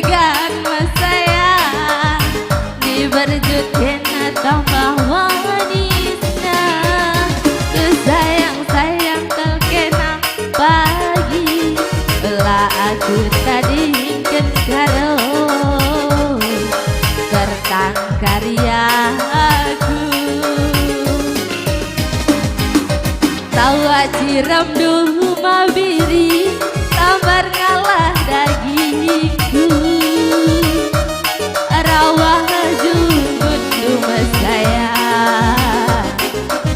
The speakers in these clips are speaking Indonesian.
tigaan mas sayang diberjut kena tambah manisnya sayang-sayang kau kena pagi lah aku tadi ingin karo kertang karyaku tawa ciram dulu mabiri tambar ngalah dagingku rawah jungun rumah saya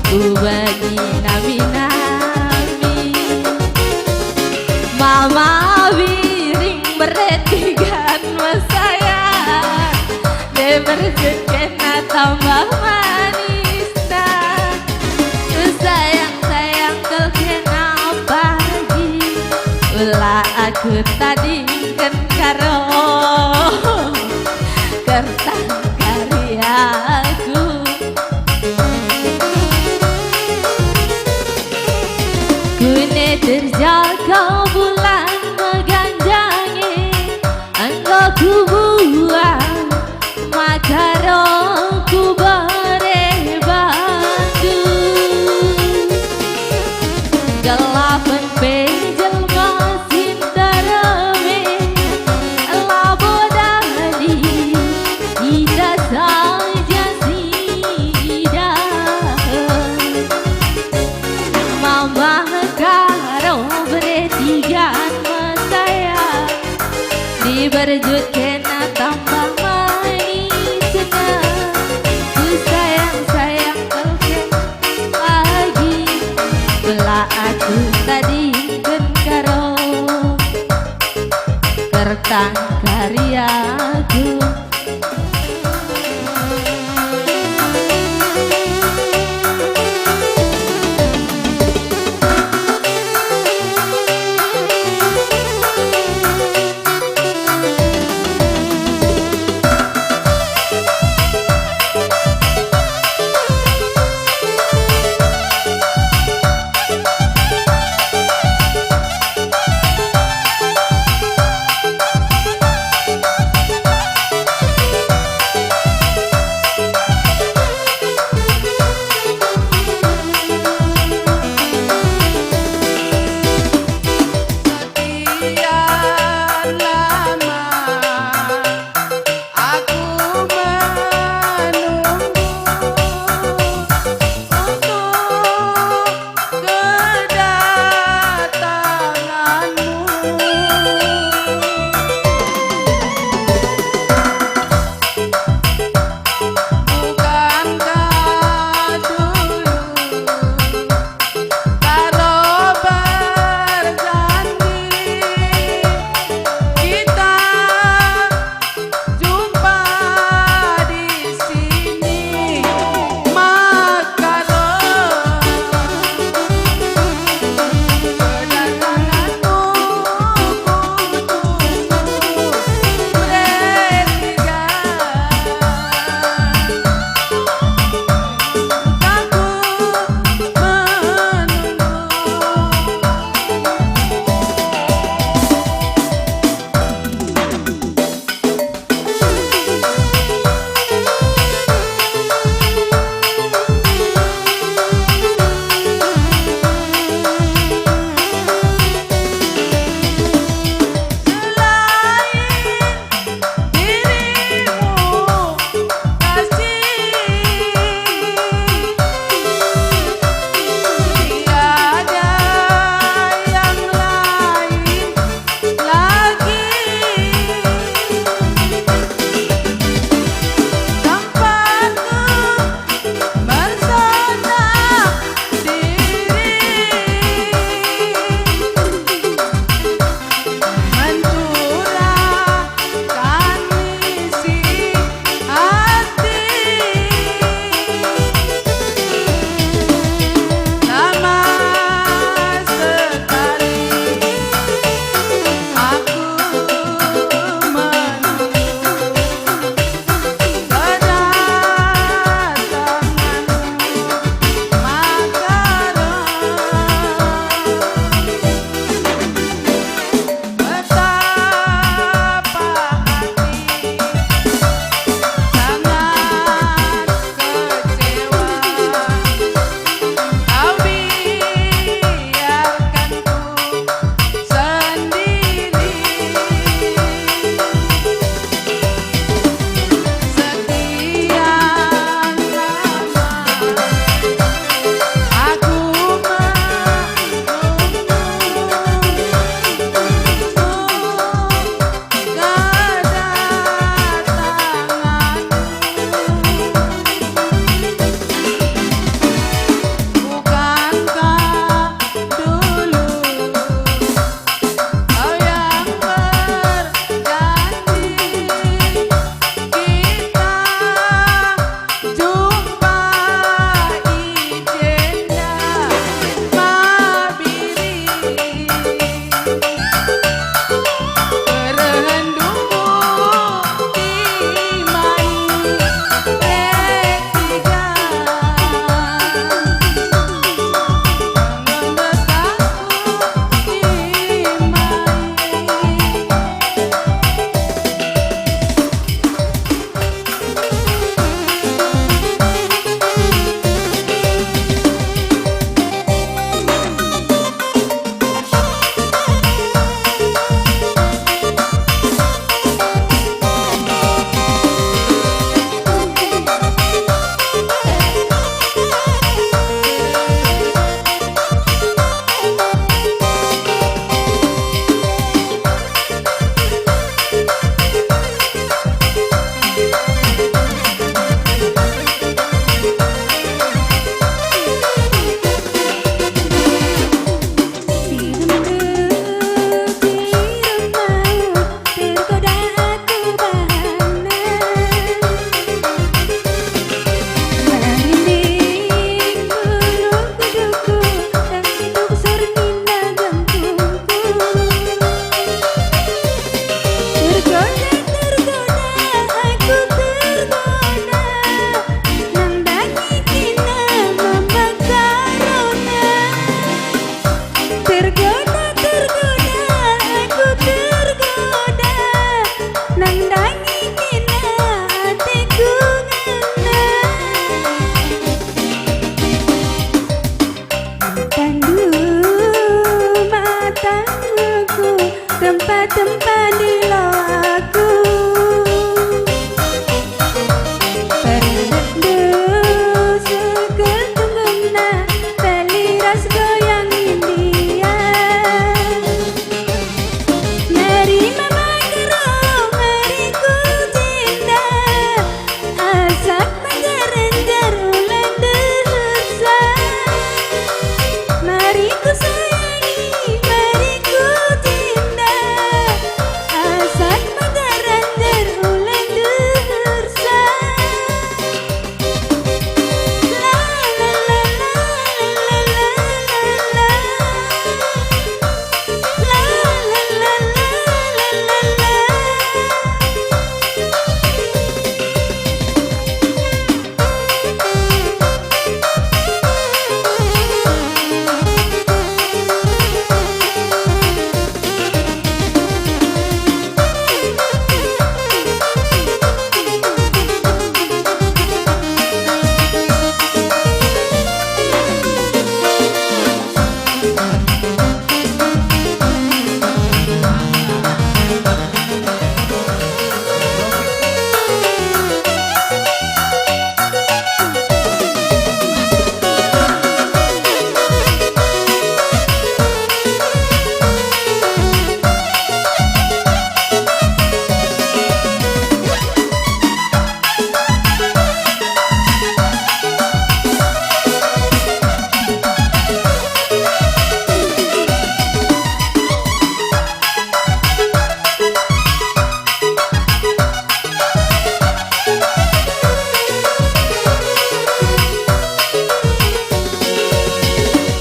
ku bagi nami-nami mama wiring beretigan mas saya de berkena tambah manis sayang-sayang kau kena pagi ulah aku tadi kan karo kertas karyaku kune terjaga bulan meganjangi engkau ku buang makaro ku bare bandu gelapan pejel masin darame labodani ida saja sida mama karo beretigan mas saya diberjut kena tambah manisnya ku sayang-sayang kau kena pagi belah aku tadi kan karo kertang karyaku nandangi kena hatiku ngena tandu mataku tempat-tempat di aku perendu sekeltungna teliras goyang India mari mama gerong mari ku cinta asak mengerenjar ulang desa mari ku sayangi mari ku cinta asak mengerenjar ulang desa la la la la la la la la la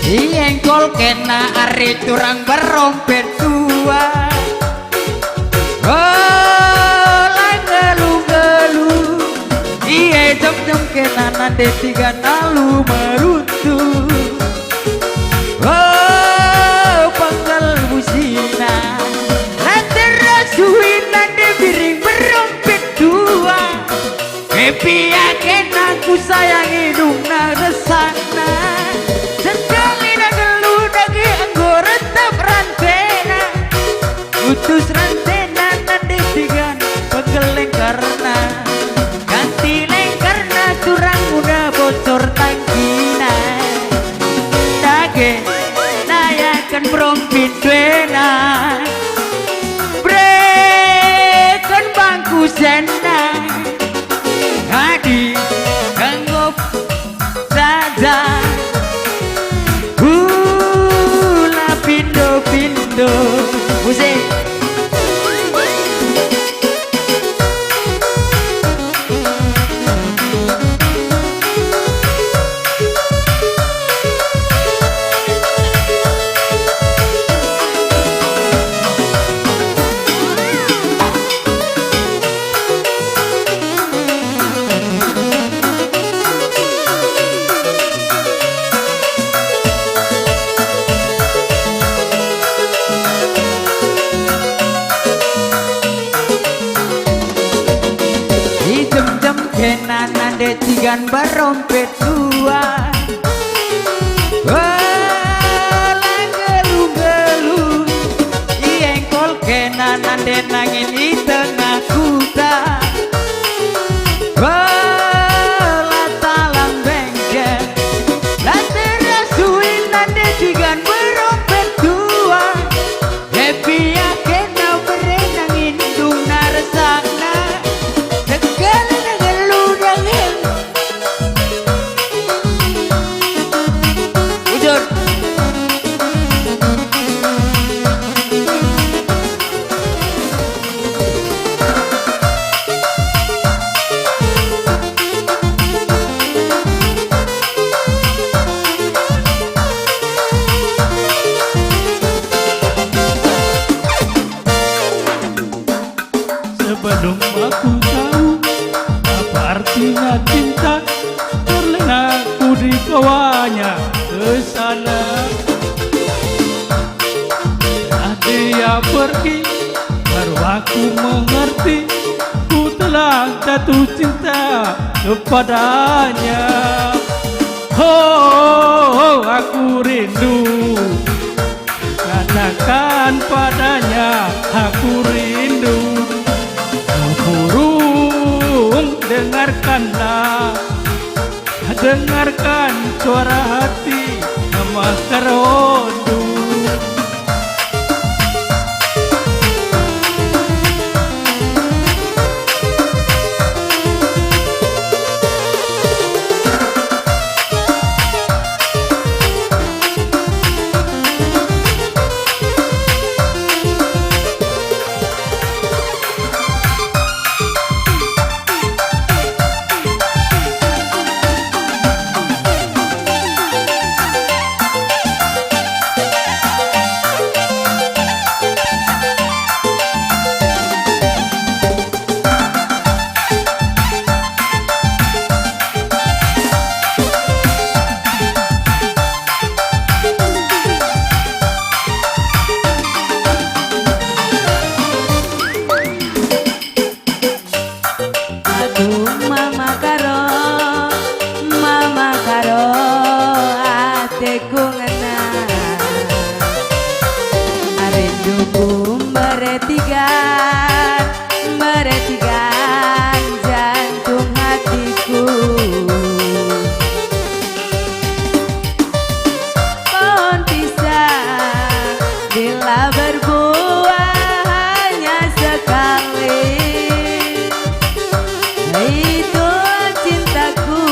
Iengkol kena ari turang berompet tua Oleh ngelu-ngelu Iye jom-jom kena nande tiga nalu merutu Oh panggal busina Lantar rasuin nande biring berompet tua Kepiya kena ku sayangi dungna resana Utus rantena nande tigan pegeleng karena ganti lengkarna turang muda bocor tangkina dage nayakan berompit dwena brekon bangku sena hadi kanggop saja hula pindo-pindo musik jam-jam kena nande tigan berompet tua Walah gelu-gelu Iengkol kena nande nangin di tengah kuta Walah talang bengkel Lantar rasuin nande tigan berompet tua Happy ya kena berenangin dung naresakna Sebelum aku tahu apa artinya cinta, terlena aku dibawanya ke sana. Setelah dia pergi, baru aku mengerti jatuh cinta kepadanya. Oh, aku rindu, katakan padanya aku rindu. Burung, dengarkanlah, dengarkan suara hati Mama Rondu. Mama karo atiku ngena rinduku meretigan jantung hatiku. Pohon pisang bila berbuah hanya sekali, itu cintaku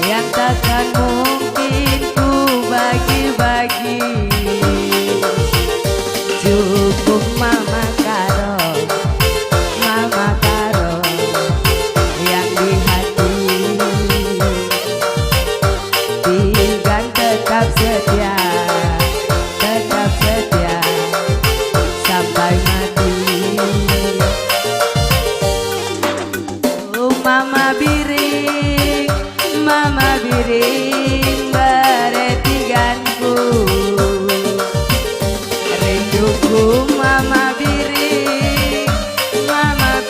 yang takkan mungkin ku bagi-bagi. Cukup mama karo yang di hati, tinggal tetap setia sampai mati. Mama biring beretiganku, rinduku mama biring, mama.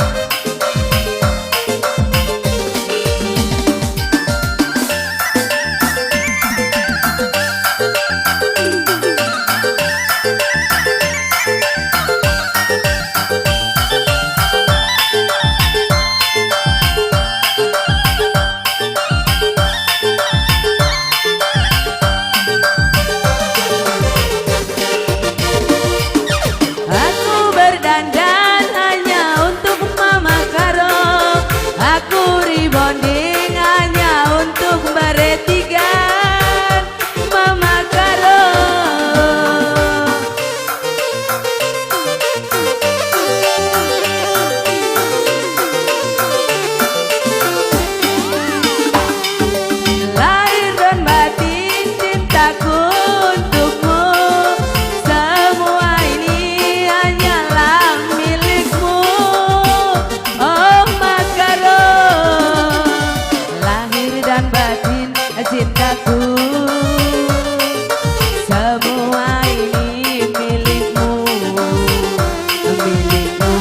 Dandan hanya untuk mama karo, aku rebonding hanya untuk beretigan mama karo. Lahir dan batin cintaku untukmu, semua ini hanyalah milikmu. Oh Makaro, lahir dan batin cintaku, semua ini milikmu, milikmu.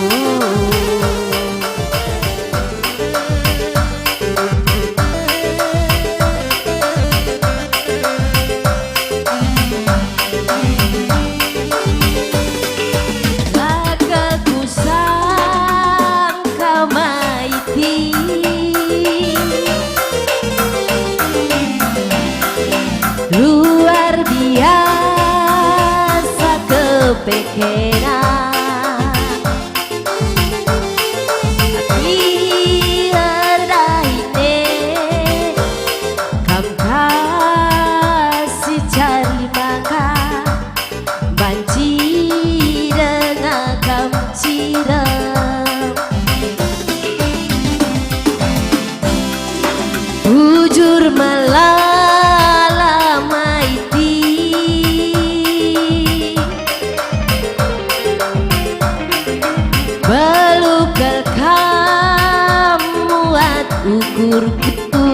Lagaku sangka maiti, luar biasa kepekenan. Kam kasih cari makan banci dengan kam ciram, bujur melala maiti, belukal kamu at ukur kutu.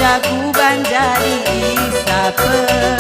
lagu banjari isape